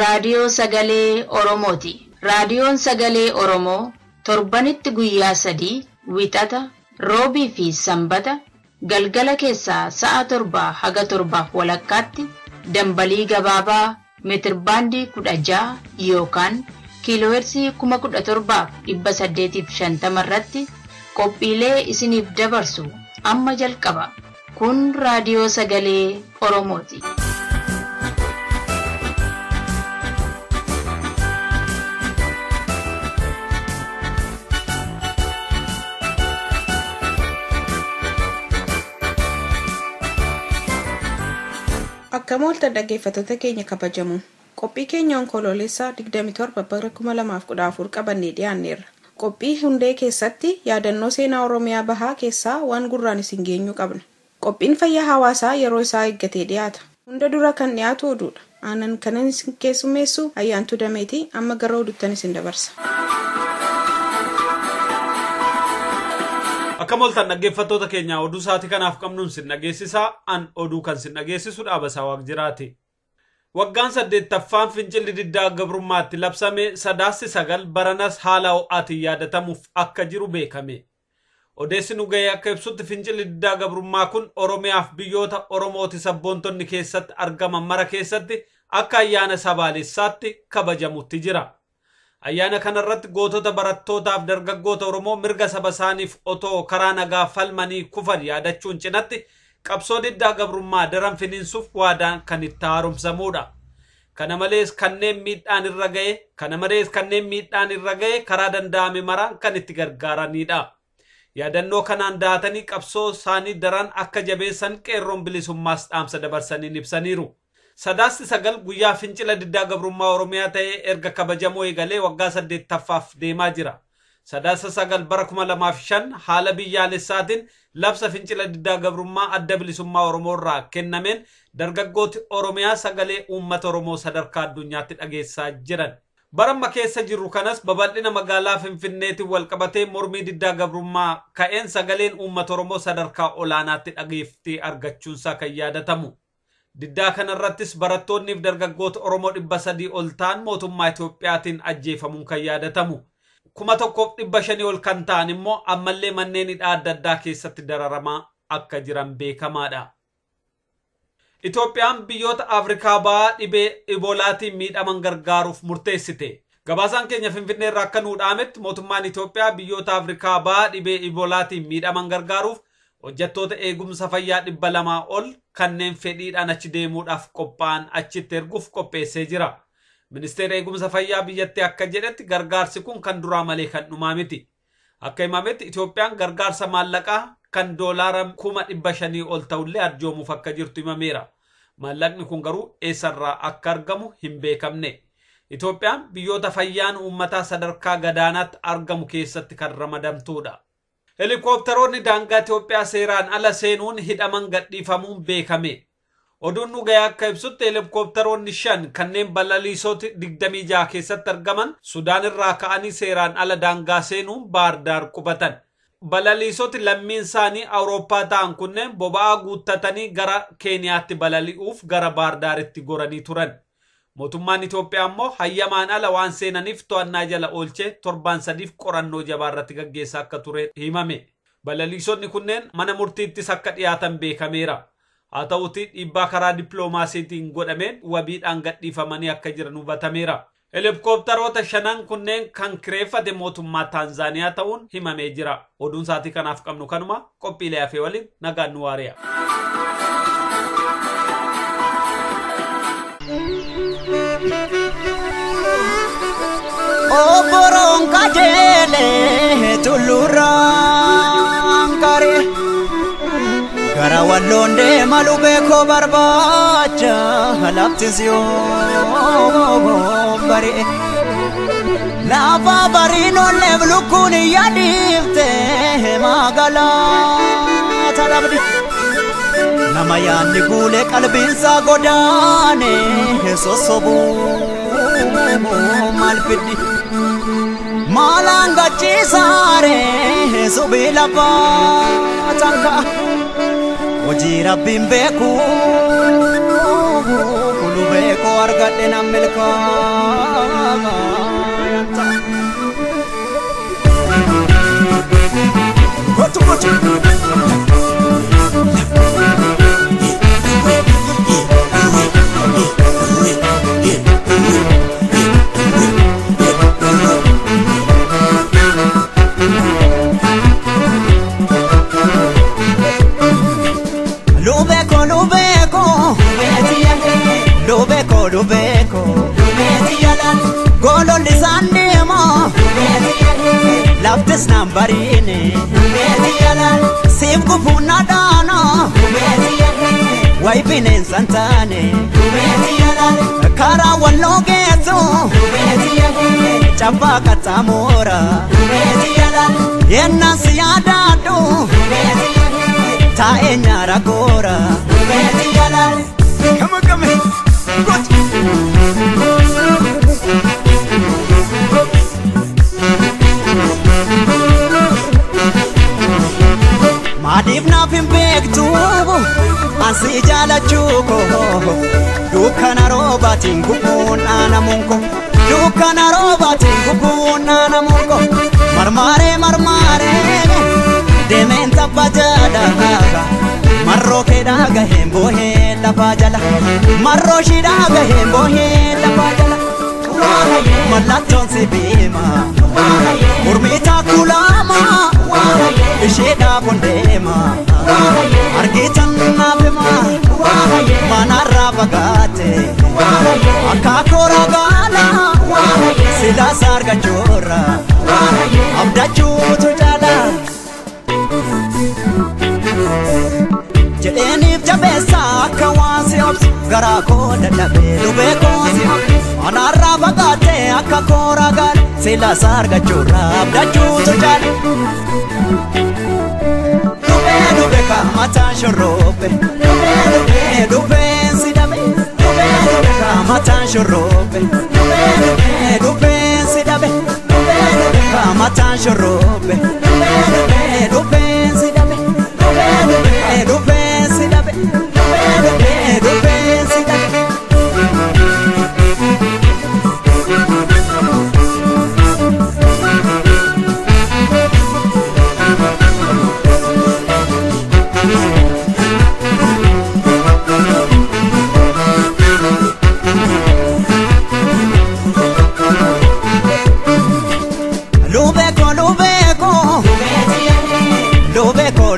raadiyoo sagalee Oromooti. Raadiyoon sagalee Oromoo torbanitti guyyaa 3 wixata, roobii fi sanbata galgala keessaa sa'a 7 haga 7 walakkaatti dambalii gabaabaa meetirbaandii 16 yookaan kiiloohertzii 17,850 irratti qophiilee isiniif dabarsu amma jalqaba. Kun raadiyoo sagalee Oromooti. Akka moolta dhaggeeffattoota keenya kabajamu. Qophii keenya onkoloolessaa 27 bara 2014 qabannee dhiyaanneerra. Qophii hundee keessatti yaadannoo seenaa Oromiyaa bahaa keessaa waan gurraan isin geenyu qabna. Qophiin fayyaa hawaasaa yeroo isaa eeggatee dhiyaata. Hunda dura kan dhiyaatu oduudha. Aanan kanan isin keessummeessu Ayyaantuu Dameetii amma gara oduuttan isin dabarsa. Akka mooltan dhaggeeffattoota keenya oduu sa'aatii kanaaf qabnuun sin dhageessisaa an oduu kan sin dhageessisu Dhaabasaa Waaqjiraati. Waggaan 8ffaan fincilli diddaa gabrummaatti labsame 9 baranas haala ho'aatiin yaadatamuuf akka jiru beekame. Odeessi nu ga'ee akka ibsutti fincilli diddaa gabrummaa kun Oromiyaaf biyyoota Oromooti sabboontonni keessatti argaman mara keessatti akka ayyaana sabaalessaatti kabajamutti jira. Ayyaana kanarratti gootota barattootaaf dargaggoota Oromoo mirga saba isaaniif otoo karaa nagaa falmanii kufan yaadachuun cinatti qabsoo diddaa gabrummaa daran finiinsuuf waadaan kan itti haaromsamudha. Kana malees kanneen miidhaan irra ga'e karaa danda'ame maraan kan itti gargaaranidha. Yaadannoo kanaan daatanii qabsoo isaanii daran akka jabeessan qeerroon bilisummaas dhaamsa dabarsaniin ibsaniiru. 9 guyyaa fincila diddaa gabrummaa Oromiyaa ta'ee erga kabajamoo eegalee waggaa 8ffaaf deemaa jira. 9 bara 2005 haala biyyaalessaatiin labsa fincila diddaa gabrummaa adda bilisummaa Oromoo irraa kennameen dargaggooti Oromiyaa sagalee uummata Oromoo sadarkaa addunyaatti dhageessaa jiran. Baramma keessa jirru kanas babal'ina magaalaa Finfinneetiin walqabatee mormii diddaa gabrummaa ka'een sagaleen uummata Oromoo sadarkaa olaanaatti dhageefftii argachuunsaa kan yaadatamu. Diddaa kanarrattis barattoonniif dargaggoota Oromoo 300 ol ta'an mootummaa Itoophiyaatiin ajjeefamuun kan yaadatamu. 1,500 ol kan ta'an immoo ammallee manneen hidhaa adda addaa keessatti dararamaa akka jiran beekamaadha. Itoophiyaan biyyoota Afrikaa bahaa dhibee Iboolaatiin miidhaman gargaaruuf murteessite. Gabaasaan keenya Finfinnee irraa akka nuudhaametti mootummaan Itoophiyaa biyyoota Afrikaa bahaa dhibee Iboolaatiin miidhaman gargaaruuf hojjettoota eegumsa fayyaa 200 ol kanneen fedhiidhaan achi deemuudhaaf qophaa'an achitti erguuf qopheessee jira. Ministeera eegumsa fayyaa biyyattii akka jedhetti gargaarsi kun kan duraa malee kan dhumaa miti. Akka himametti Itoophiyaan gargaarsa maallaqaa kan doolaara 500,000 ol ta'ullee arjoomuuf akka jirtu himameera. Maallaqni kun garuu eessarraa akka argamu hin beekamne. Itoophiyaan biyyoota fayyaan uummataa sadarkaa gadaanaatti argamu keessatti kan ramadamtuudha. Helikoophtaroonni daangaa Itoophiyaa seeraan ala seenuun hidhaman gadhiifamuun beekame. Oduun nu ga'ee akka ibsutti helikoophtaroonni 5 kanneen balaliisoota 26 keessatti argaman Sudaan irraa ka'anii seeraan ala daangaa seenuun Baardaar qubatan. Balaliisooti lammiin isaanii Awurooppaa ta'an kunneen boba'aa guuttatanii gara Keeniyaatti balali'uuf gara Baardaaritti goranii turan. Mootummaan Itoophiyaa immoo hayyamaan ala waan seenaniif to'annaa jala oolchee 7 qorannoo jabaa irratti gaggeessaa akka ture himame. Balaliisonni kunneen mana murtiittis akka dhiyaatan beekameera. Haa ta'uutii dhiibbaa karaa dippiloomaasiitiin godhameen wabiidhaan gadhiifamanii akka jiran hubatameera. Helikoophtaroota 5 kunneen kan kireeffate mootummaa Taanzaaniyaa ta'uun himamee jira. Oduun sa'aatii kanaaf qabnu kanuma qophiilee hafee waliin nagaan nu waari'a. Oboron kajele tuluran kare gara wallonde malube ko barbacha halaptizio bare lava barino levlukuni yadifte magala tarabdi namayandi gule qalbinsa godane sosobu malfidi malanga chisare subila patanka wajira bimbeku kulubeko argadhe nan milkaa'aa. Lubeko, gololli sandemo, laftis nambarine, sif gufuna dano, waipinen santane, kara wallo geto, chapa katamora, yenna siyadado, ta enyara gora, come on. Madif na pimpektu ansi jala chuko dukana robatin kupun anamunko dukana robatin kupun anamunko marmare demen tapajada marro ke daga hembo he la pajala marro shi daga hembo he la pajala malaton se bema urmita kulama isheda bondema argitan nabema manara bagate akakora gala sila sarga jora abdachu tujala jedhenif jabesa kawasi obs garako dadabe lubeko anarra bagate akakora gala sila sarga jora abdachu tujala Dube kamata shorobe Dube sidabe Dube kamata shorobe Dube sidabe Dube kamata shorobe Dube sidabe Dube sidabe Dube sidabe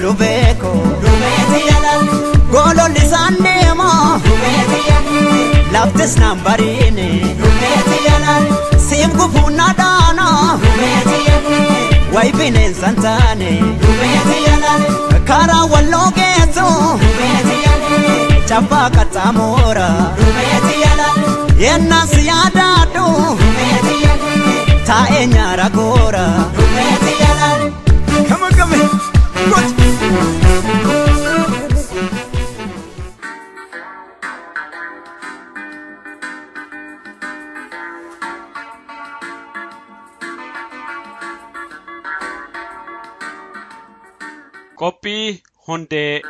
Lubeko gololli sandemo laftis nambarine sif gufuna dano waipinen santane kara wallo geto chapa katamora yenna siyadado ta enyara gora come on Qophii hundee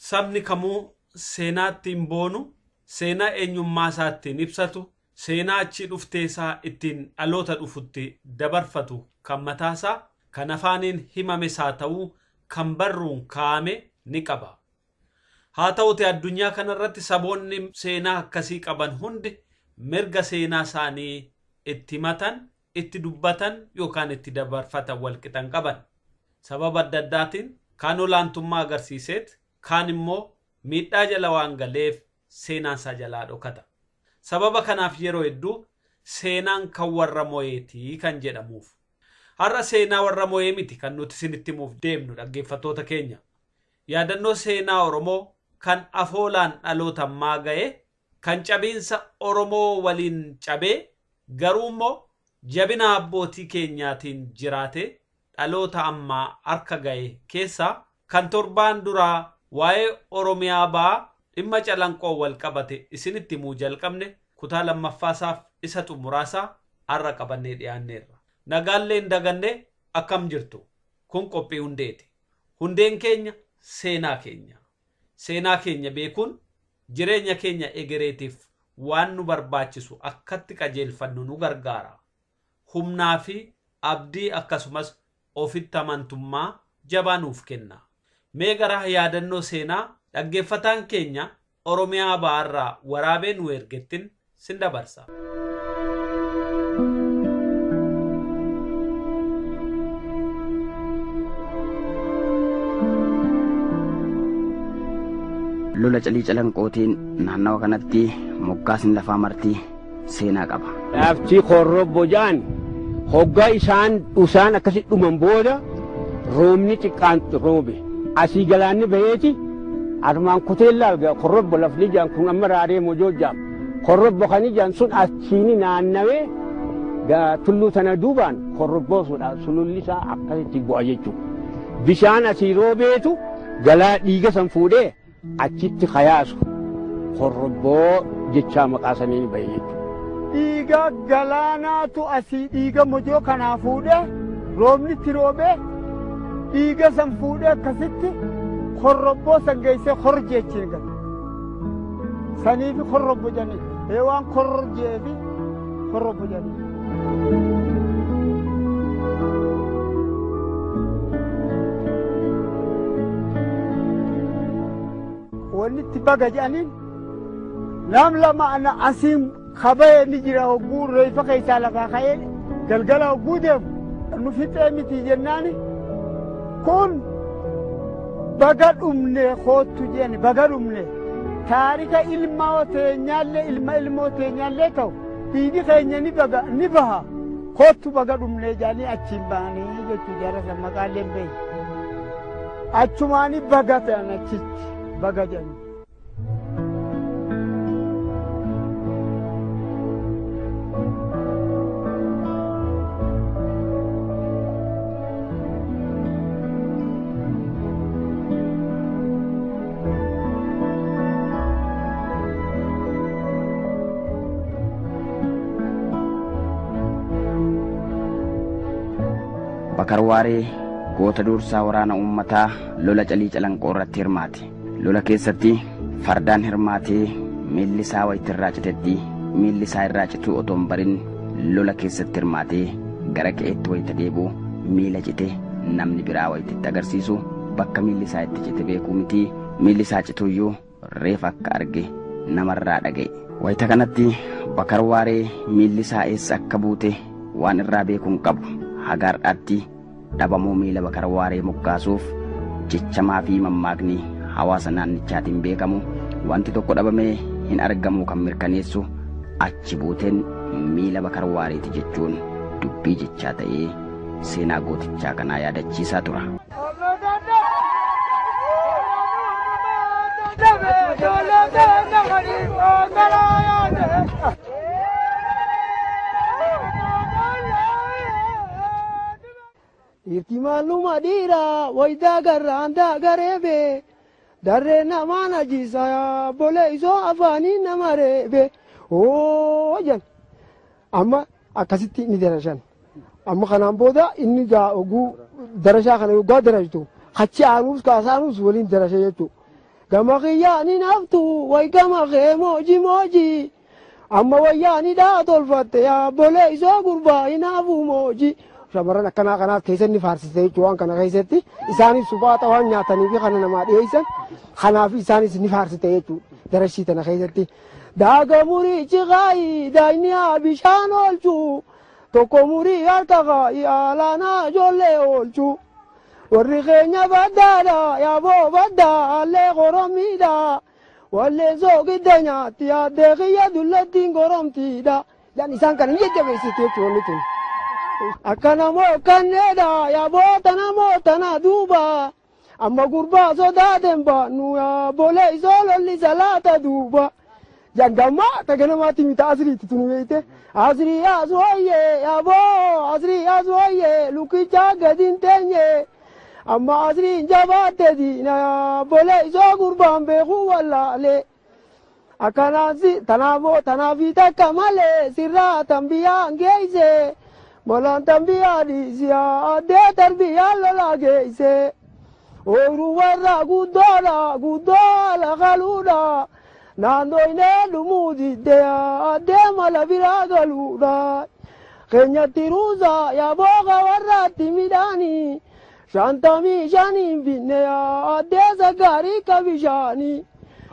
sabni kamuu seenaattiin boonu seenaa eenyummaa isaattiin ibsatu seenaa achi dhufteesaa ittiin dhaloota dhufutti dabarfatu kan mataasaa kan afaaniin himame saa ta'uu kan barruun kaa'ame ni qaba. Haa ta'uuti addunyaa kanarratti saboonni seenaa akkasii qaban hundi mirga seenaa isaanii itti matan, itti dubbatan yookaan itti dabarfatan walqixan qaban. Sababa adda addaatiin kaan olaantummaa agarsiiseet kaan immoo miidhaa jala waan galeef seenaan isaa jalaa dhokata. Sababa kanaaf yeroo hedduu seenaan kan warra mo'eetii kan jedhamuuf. Har'a seenaa warra mo'ee miti kan nuti isinitti himuuf deemnu dhaggeeffattoota keenya. Yaadannoo seenaa Oromoo kan afoolaan dhaloota ammaa ga'e kan cabiinsa Oromoo waliin cabee garuu immoo jabina abbootii keenyaatiin jiraate dhaloota ammaa harka ga'e keessaa kan torbaan duraa waa'ee Oromiyaa ba'aa dhimma calanqoo wal qabate isinitti himuu jalqabne kutaa lammaffaasaaf isa xumuraasaa har'a qabannee dhiyaanneerra. Nagaalleen daganne akkam jirtu kun qophii hundeeti. Hundeen keenya seenaa keenya. Seenaa keenya beekuun jireenya keenya egereetiif waan nu barbaachisu akkatti qajeelfannu nu gargaara. Humnaa fi abdii akkasumas ofitti amantummaa jabaa nuuf kenna. Mee gara yaadannoo seenaa dhaggeeffataan keenya Oromiyaa Baharraa waraabee nu ergettin sin dabarsa. Lola calii calanqootiin naannawa kanatti moggaasin lafaa martii seenaa qaba. Lafti korrobbo jaan hoggaa isaan akkasitti dhuman booda roobni xiqqaan roobe asii galaanni baheeti armaan kuteellaa korrobbo lafni jaan kun amma raaree mojoo jaam korrobbo kani jaan sun achiini naannawee tulluu tana duubaan korrobboo sudha sulullisaa akkasitti bu'a jechuudha. Bishaan asii roobeetu galaa dhiiga san fuudhee achitti khayaasu korrobboo jechaa maqaa saniin bahe jechuudha. Dhiiga galaanaatu asii dhiiga mojoo kanaa fuudhee roobni itti roobee dhiiga san fuudhee akkasitti korrobboo san geessee korjee achiin gala. Saniifi korrobbo janii waan korjeefi korrobbo janii. Wanni itti baga jedhaniin nam lama ana asiin khabee ni jira hogguu reefa keessaa lafaa ka'ee galgala hogguu deemu nu fixee miti jennaani kun baga dhumne koottu jedhani baga dhumne taarika ilma ilmoo teenyaallee ta'u dhiigi keenya ni baha koottu baga dhumne jedhanii achiin bahanii jechuu jaarasa maqaaleen bahe achumaanii baga ta'an achitti baga jedhani. Bakar Waaree goota dursaa waraana uummataa lola calii calanqoo irratti hirmaate. Lola keessatti fardaan hirmaatee miilli isaa wayitirraa citetti miilli isaa irraa cituu otoo hin barin lola keessatti hirmaatee gara qe'eetti wayita deebi'u miila cite namni biraa wayititti agarsiisu bakka miilli isaa itti cite beekuu miti miilli isaa cituuyyuu reefa akka arge namarraa dhaga'e. Wayita kanatti Bakar Waaree miilli isaa eessa akka buute waan irraa beekuun qabu. Hagaardhaatti dhabamuu miila Bakar Waaree moggaasuuf jechamaa fi mammaakni hawaasa naannichaatiin beekamu wanti tokko dhabamee hin argamu kan mirkaneessu achi buuteen miila Bakar Waareeti jechuun dubbii jechaa ta'ee seenaa gootichaa kanaa yaadachiisaa tura. Irtimaaluma dhiiraa waydaa garraanta gareebe darree namaan ajiisa bolee isoo afaanii nama reebe jan amma akkasitti ni darashan amma kanaan booda inni gaa oguu darashaa kana yoggaa darashtu hachi aanuus kaasaanuus waliin darashe jechuu gama kiyyaa ni naftu way gama kee mooji amma wayyaa ni dhaa tolfatte yaa bolee isoo gurbaa hinaafu mooji. Shamarran akkanaa kanaaf keessatti faarsisee jechuun waan kana keessatti isaanis suphaaxa waan nyaatanii fi kana namaa dhiyeessan kanaaf isaanis ni faarsisee jechuudha darashii tana keessatti. Daaga murii ciqaayi daayini bishaan oolchuu tokko murii harka kaayi alaanaa ijoollee oolchuu warri keenya baddaadha yaaboo baddaa allee qorommiidha wallee soogidda nyaatti yaaddee kiyya dullattiin qoromtiidha yan isaan kana ni jajjabeessite jechuudha tun. Akkana moo kanneedha yaabota namootana duuba amma gurbaa sodaaten baannu yaabolee isoo lolli salaata duuba jangammaa taganamaatti mita asiriitti tunu beeyte asirii as wayye yaaboo asirii as wayye lukkichaa gadin teenye amma asirii jabaatte diina yaabolee isoo gurbaan beekuu wallaalee akkanasi tanaafi takka malee sirraa tambiyyaa geeyse malaan tambiyyaa dhiisiyaa addee tarbiyyaa lolaa geeyse ooyiruu warra guddoodha galuudha naannoynee dhumuu diddeeyaa addee mala biraa galuudha keenyatti ruusa yaabooqa warraatti midhaanii shantamii shaniin binneeyaa addee saggaarii ka bishaanii.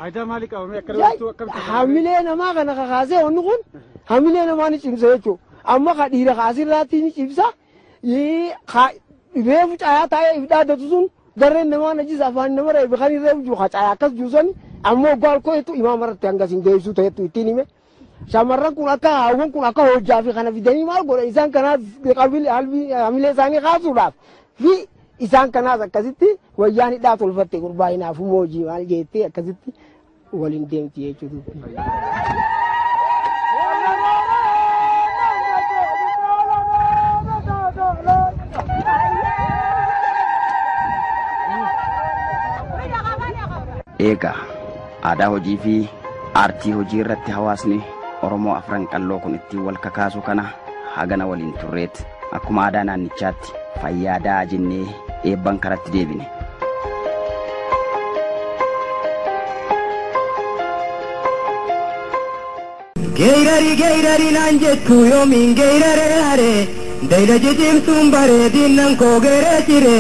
Ayda maali qabame akkamitti hamilee namaa kana kakaasee onni kun hamilee namaa ni cimsa jechuudha. Amma ka dhiira kaasirraatti ni cimsa. Reefu caayaa taa'ee if dhaaddatu sun darreen namaa najis afaan nama reefu kan reefu jiru ka caayaa akkas juusani ammoo gaal koheetu imaamarratti hangas hin geessu ta'etu ittiin hime. Shamarran kun akka hawwan kun akka hojjaa fi kana fidanii maal godha isaan kanaas hamilee isaanii kaasuudhaaf fi isaan kanaas akkasitti wayyaan hidhaa tolfatte gurbaa'inaaf moojii maal jettee akkasitti waliin deemti jechuudha. Eegaa aadaa hojii fi aartii hojii irratti hawaasni Oromoo afran qalloo kun ittiin wal kakaasu kana hagana waliin turreet akkuma aadaa naannichaatti fayyaadaa jennee eebban karatti deebine. Geirari naan jettu yoomiin geirare hare dayda jitimsuun bareedin nan koo geere jire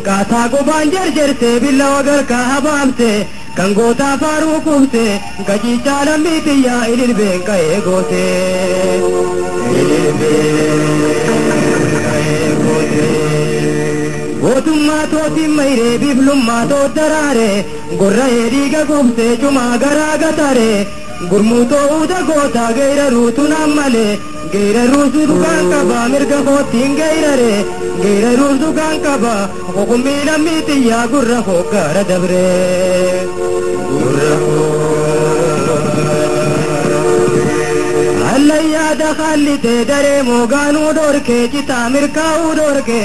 qaataa qubaan jarjerte billa wagarkaa habaamte kan gootaa faaruu kubse gajiichaa lammii xiyyaa ililbeen qa'ee goote. Gootummaa tootiin mayree biiflummaa toottaraare gorra'ee dhiiga kubse cumaa garaa gatare gurmuu ta'uuta gootaa geeraruutu naan malee geeraruutu dhugaan qaba mirga koottiin geerare geeraruutu kan qaba hukummii lammii xiyyaa gurra hoggaara dabre gurra allayyaada kallite daree moogaanuu dhorke citaa mirkaa'uu dhorke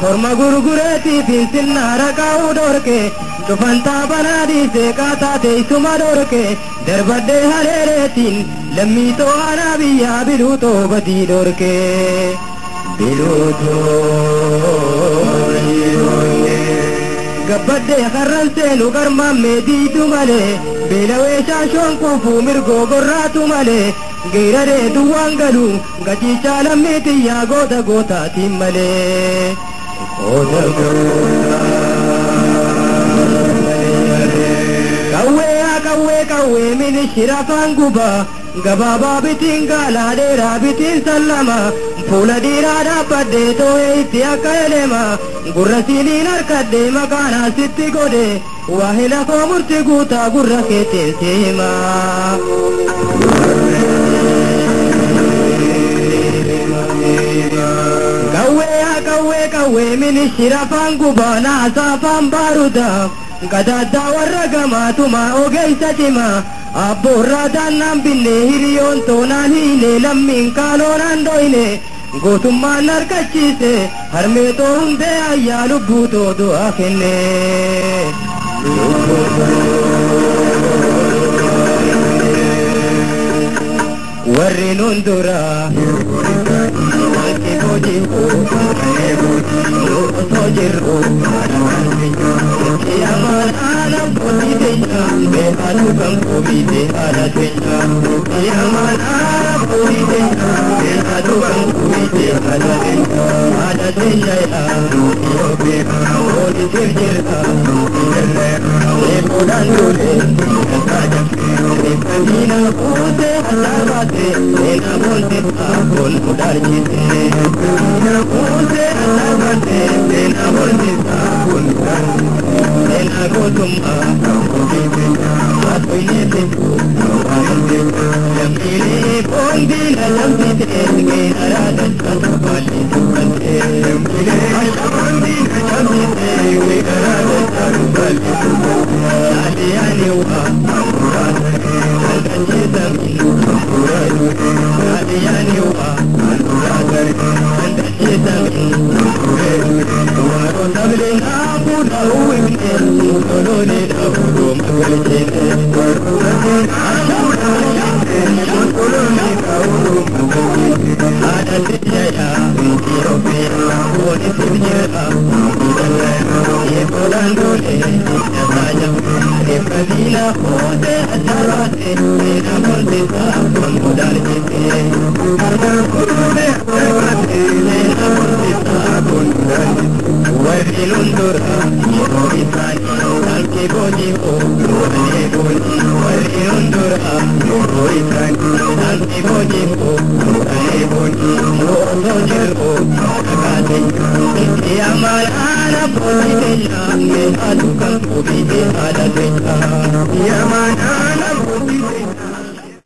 korma gurgureetiifin sinnaara qaa'uu dhorke cufantaa banaa dhiise qaataa teessuma dhorke darbadhee haleereetiin lammii to'anaa biyyaa biluutoo badii dhorke gabbadhee karran seenu garmammee diidu malee beelawee shaashoon kuufuu mirgoo gorraatu malee geeraree duwwaan galu gajiichaa lammii xiyyaa goota gootaatiin malee kawwee minishira fanguba gabaabaa bitiin gaalaa dheeraa bitiin sallama fuula dhiiraa dhaabbadhee too'ee itti akka elema gurra siiniin harkadhee maqaanaa sitti godhe waahila koo murti guutaa gurra keetiin seema. Kawwee minishira fanguba naasaa faan baaruta gadaaddaa warra gamaatuma ogeeysa cima abboorraa daannaan binne hiriyoon toonaan hiine lammiin kaaloonaan dhoyne gootummaan harkachiise harmeetoo hundee ayyaa lubbuutoo du'aa kenne. warri nun dura Aku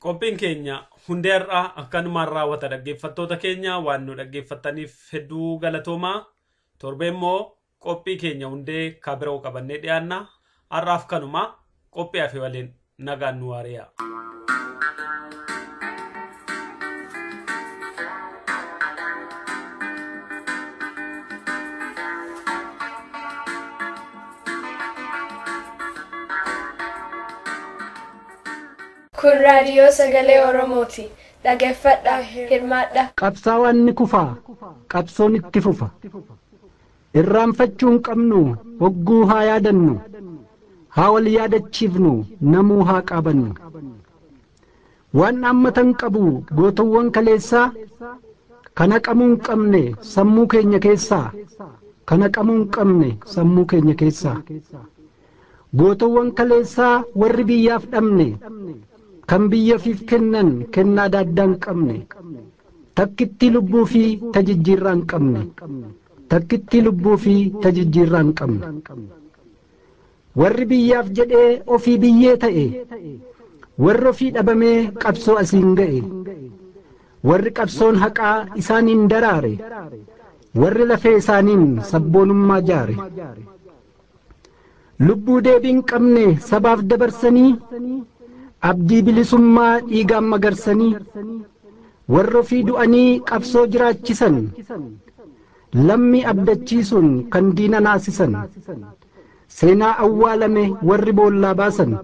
Qophiin keenya hundeerraa akkanumaan raawwata dhaggeeffattoota keenya waan nu dhaggeeffattaniif hedduu galatoomaa. Torbee immoo qophii keenya hundee kabiroo qabannee dhiyaanna. Har'aaf kanuma qophii hafe waliin nagaan nu waariyaa. Kun raadiyoo sagalee Oromooti. Dhaggeeffadhaa, hirmaadhaa. Qabsaawaan ni kufaa, qabsoon itti fufa. Irraanfachuu hin qabnu, hogguu haa yaadannu. Haa wal yaadachiifnu, namuu haa qaabannu. Waan ammatan qabu gootawwan kaleessaa, kana qabuu hin qabne sammuu keenya keessaa. Kana qabuu hin qabne sammuu keenya keessaa. Gootawwan kaleessaa warri biyyaaf dhabne. Kan biyyafiif kennan kennaa adda hin qabne takkitti lubbuu fi tajijjiirraa hin qabne takkitti lubbuu fi tajijjiirraa hin qabne warri biyyaaf jedhee ofii biyyee ta'e warri ofii dhabamee qabsoo asiin ga'e warri qabsoon haqaa isaaniin daraare warri lafee isaaniin sabboonummaa jaare lubbuu deebii hin qabne sabaaf dabarsanii abdii bilisummaa dhiigaan magarsanii warra ofii du'anii qabsoo jiraachisan lammii abdachiisuun kan diina naasisan seenaa awwaalame warri boollaa baasan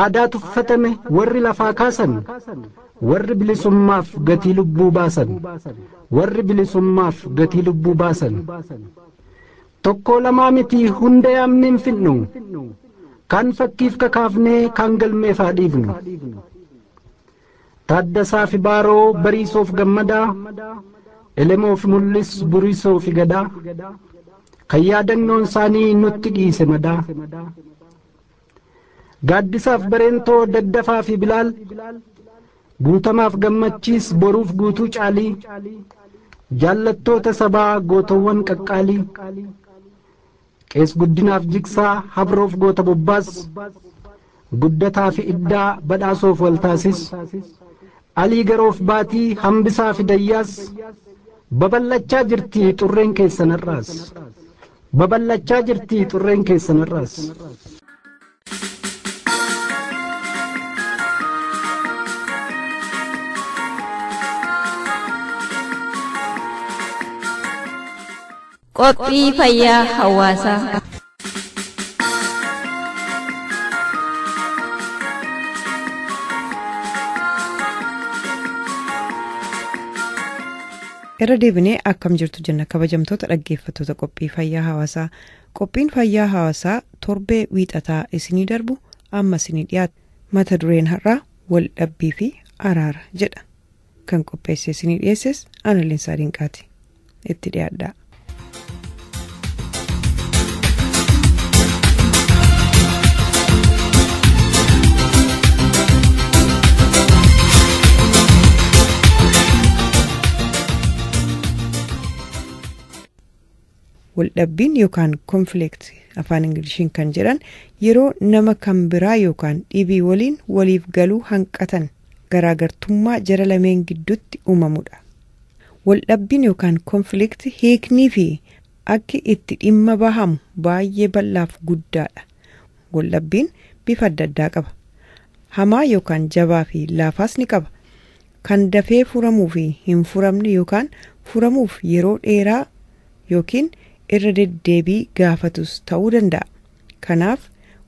aadaa tuffatame warri lafaa kaasan warri bilisummaaf gatii lubbuu baasan warri bilisummaaf gatii lubbuu baasan tokko lamaa miti hunda yaamne hin fixnu kan fakkiif kakaafnee kan galmeef haa dhiifnu. Taaddasaa fi Baaroo Bariisoof Gammadaa Elemoof Mul'is Buriisoof Gadaa kan yaadannoon isaanii nutti dhiise madaa. Gaaddisaaf Bareentoo Daddafaa fi Bilaal Guutamaaf Gammachiis Boruuf Guutuu Caalii jaallattoota sabaa gootawwan qaqqaalii. Qees Guddinaaf Jigsaa Habroof Goota Bobbaas Guddataa fi Iddaa Badhaasoof Waltaasis Alii Garoof Baatii Hambisaa fi Dayyaas babal'achaa jirti xurreen keessanarraas babal'achaa jirti xurreen keessanarraas. Qophii fayyaa hawaasaa. Irra deebinee akkam jirtu jenna kabajamtoota dhaggeeffattoota qophii fayyaa hawaasaa. Qophiin fayyaa hawaasaa torbee wiixataa isinii darbu amma isinii dhiyaatu. Mata dureen har'aa wal dhabbii fi araara jedha. Kan qopheesse isinii dhiyeesses Analeensaa Dinqaati. Itti dhiyaadhaa. Waldhabbiin yookaan konflikt afaan Ingiliishiin kan jedhan yeroo nama kan biraa yookaan dhibii waliin waliif galuu hanqatan garaagartummaa jara lameen gidduutti uumamudha. Waldhabbiin yookaan konflikt hiiknii fi akki itti dhimma bahamu baay'ee bal'aaf guddaadha. Waldhabbiin bifa adda addaa qaba. Hamaa yookaan jabaa fi laafaas ni qaba. Kan dafee furamuu fi hin furamne yookaan furamuuf yeroo dheeraa yookiin irra deddeebii gaafatus ta'uu danda'a. Kanaaf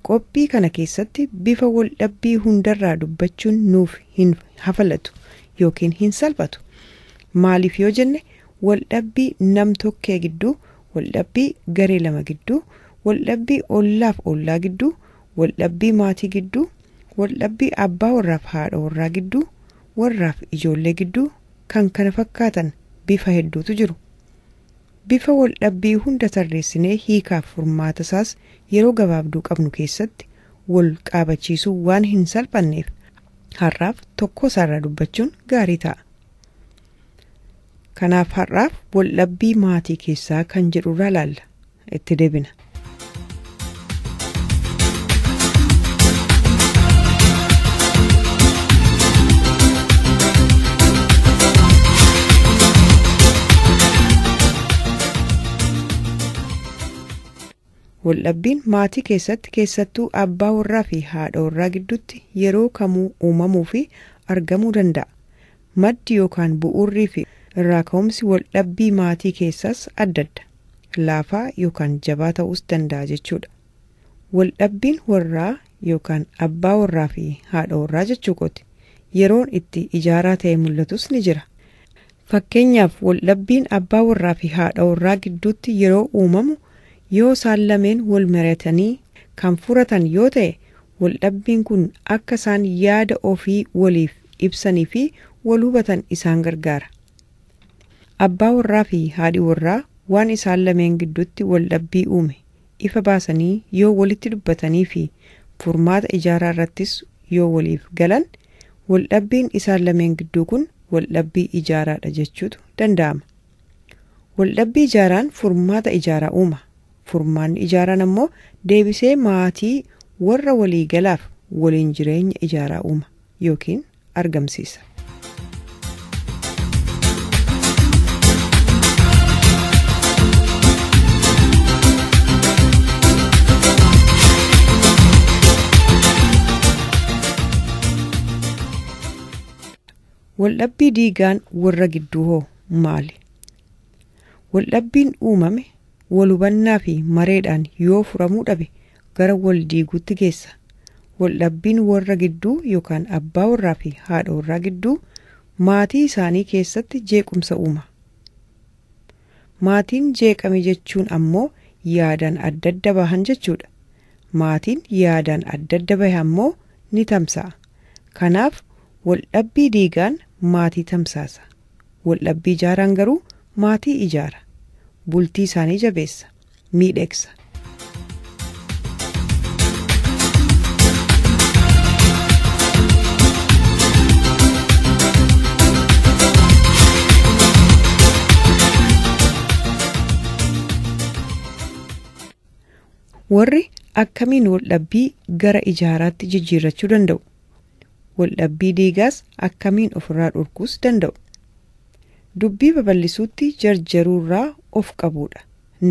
qophii kana keessatti bifa waldhabbii hundarraa dubbachuun nuuf hin hafalatu yookiin hin salphatu. Maaliif yoo jenne waldhabbii nam tokkee gidduu, waldhabbii garee lama gidduu, waldhabbii ollaaf ollaa gidduu, waldhabbii maatii gidduu, waldhabbii abbaa warraaf haadha warraa gidduu, warraaf ijoollee gidduu kan kana fakkaatan bifa hedduutu jiru. Bifa waldhabbii hunda tarreessinee hiikaaf furmaata isaas yeroo gabaabduu qabnu keessatti wal qaabachiisuu waan hin salphanneef har'aaf tokko isaarraa dubbachuun gaarii ta'a. Kanaaf har'aaf waldhabbii maatii keessaa kan jedhurraa ilaalla. Itti deebina. Waldhabbiin maatii keessatti keessattuu abbaa warraa fi haadha warraa gidduutti yeroo kamuu uumamuu fi argamuu danda'a. Maddi yookaan bu'uurrii fi irraa ka'umsi waldhabbii maatii keessaas adda adda. Laafaa yookaan jabaa ta'uus danda'a jechuudha. Waldhabbiin warraa yookaan abbaa warraa fi haadha warraa jechuukooti. Yeroon itti ijaaraa ta'e mul'atus ni jira. Fakkeenyaaf waldhabbiin abbaa warraa fi haadha warraa gidduutti yeroo uumamu yoo isaan lameen wal mari'atanii kan furatan yoo ta'e waldhabbiin kun akka isaan yaada ofii waliif ibsanii fi wal hubatan isaan gargaara. Abbaa warraa fi haadhi warraa waan isaan lameen gidduutti waldhabbii uume ifa baasanii yoo walitti dubbatanii fi furmaata ijaaraa irrattis yoo waliif galan waldhabbiin isaan lameen gidduu kun waldhabbii ijaaraadha jechuutu danda'ama. Waldhabbii ijaaraan furmaata ijaaraa uuma. Furmaanni ijaaraan ammoo deebisee maatii warra walii galaaf waliin jireenya ijaaraa uuma yookiin argamsiisa. Waldhabbii diigaan warra gidduu hoo maali? Waldhabbiin uumame wal hubannaa fi mareedhaan yoo furamuu dhabe gara wal diiguutti geessa. Waldhabbiin warra gidduu yookaan abbaa warraa fi haadha warraa gidduu maatii isaanii keessatti jeequmsa uuma. Maatiin jeeqame jechuun ammoo yaadaan adda adda bahan jechuudha. Maatiin yaadaan adda adda bahe ammoo ni tamsa'a. Kanaaf waldhabbii diigaan maatii tamsaasa. Waldhabbii ijaaraan garuu maatii ijaara. Bultii isaanii jabeessa, miidhegsa. Warri akkamiin waldhabbii gara ijaaraatti jijjiirrachuu danda'u? Waldhabbii diigaas akkamiin ofirraa dhorkuus danda'u? Dubbii babal'isuutti jarjaruurraa of qabuudha.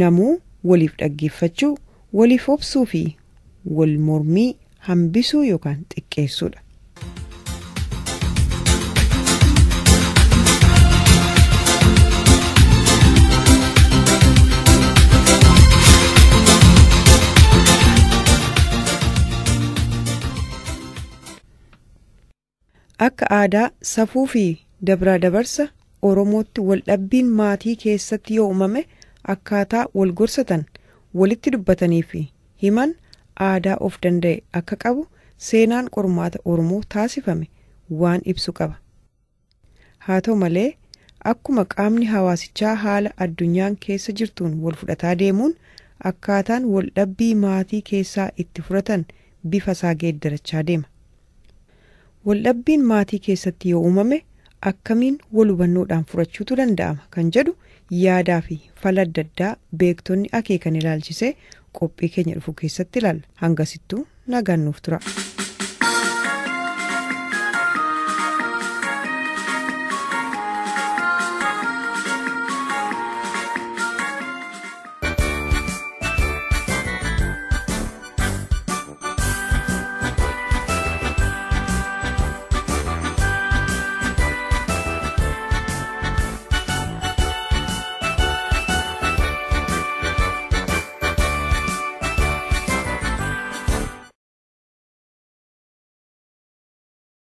Namuu waliif dhaggeeffachuu, waliif obsuu fi wal mormii hambisuu yookaan xiqqeessuudha. Akka aadaa safuu fi dabraa dabarsa Oromootti waldhabbiin maatii keessatti yoo uumame akkaataa wal gorsatan walitti dubbatanii fi himan aadaa of danda'e akka qabu seenaan qormaata Oromoo taasifame waan ibsu qaba. Haa ta'u malee akkuma qaamni hawaasichaa haala addunyaan keessa jirtuun wal fudhataa deemuun akkaataan waldhabbii maatii keessaa itti furatan bifa isaa geeddarachaa deema. Waldhabbiin maatii keessatti yoo uumame akkamiin wal hubannoodhaan furachuutu danda'ama kan jedhu yaadaa fi fala adda addaa beektonni akeekan ilaalchisee qophii keenya dhufu keessatti ilaalla. Hangasittuu nagaan nuuf tura.